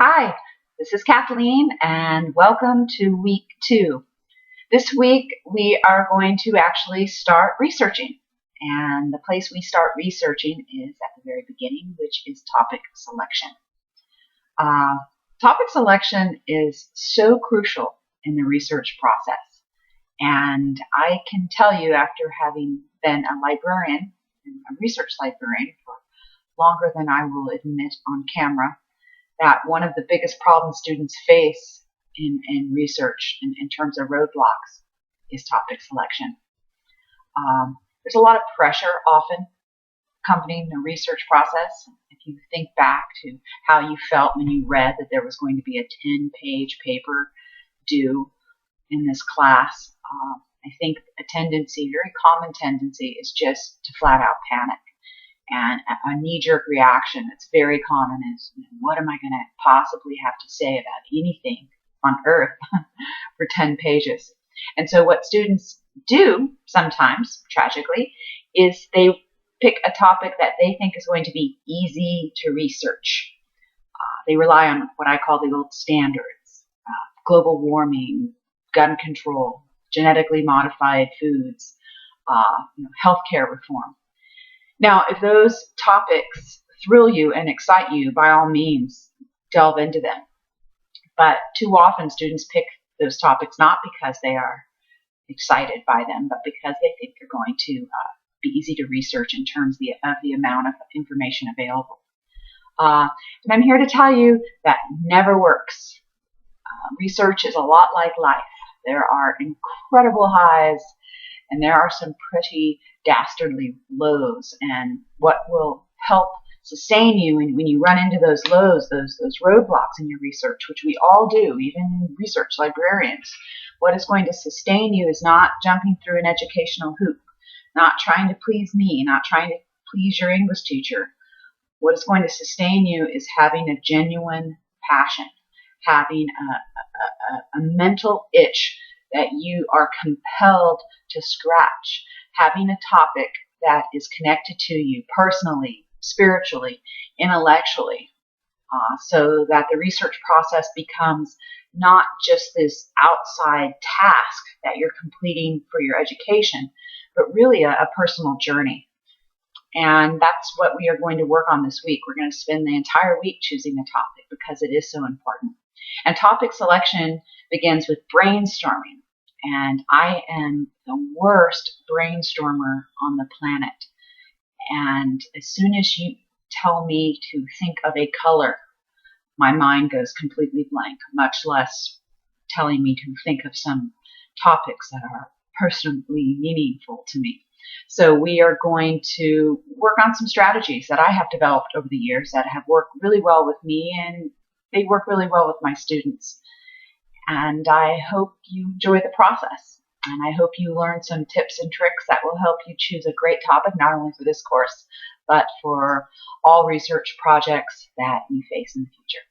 Hi, this is Kathleen and welcome to week 2. This week we are going to actually start researching, and the place we start researching is at the very beginning, which is topic selection. Uh, Topic selection is so crucial in the research process, and I can tell you, after having been a librarian, a research librarian for longer than I will admit on camera, that one of the biggest problems students face in research in terms of roadblocks is topic selection. There's a lot of pressure often accompanying the research process. If you think back to how you felt when you read that there was going to be a 10-page paper due in this class, I think a very common tendency is just to flat out panic. And a knee-jerk reaction that's very common is, what am I going to possibly have to say about anything on earth for 10 pages? And so what students do sometimes, tragically, is they pick a topic that they think is going to be easy to research. They rely on what I call the old standards: global warming, gun control, genetically modified foods, healthcare reform. Now, if those topics thrill you and excite you, by all means, delve into them. But too often students pick those topics not because they are excited by them, but because they think they're going to be easy to research in terms of the amount of information available. And I'm here to tell you that never works. Research is a lot like life. There are incredible highs, and there are some pretty dastardly lows. And what will help sustain you when you run into those lows, those roadblocks in your research, which we all do, even research librarians, what is going to sustain you is not jumping through an educational hoop, not trying to please me, not trying to please your English teacher. What is going to sustain you is having a genuine passion, having a mental itch that you are compelled to scratch, having a topic that is connected to you personally, spiritually, intellectually, so that the research process becomes not just this outside task that you're completing for your education, but really a personal journey. And that's what we are going to work on this week. We're going to spend the entire week choosing a topic because it is so important. And topic selection begins with brainstorming. And I am the worst brainstormer on the planet. And as soon as you tell me to think of a color, my mind goes completely blank, much less telling me to think of some topics that are personally meaningful to me. So we are going to work on some strategies that I have developed over the years that have worked really well with me, and they work really well with my students. And I hope you enjoy the process. And I hope you learn some tips and tricks that will help you choose a great topic, not only for this course, but for all research projects that you face in the future.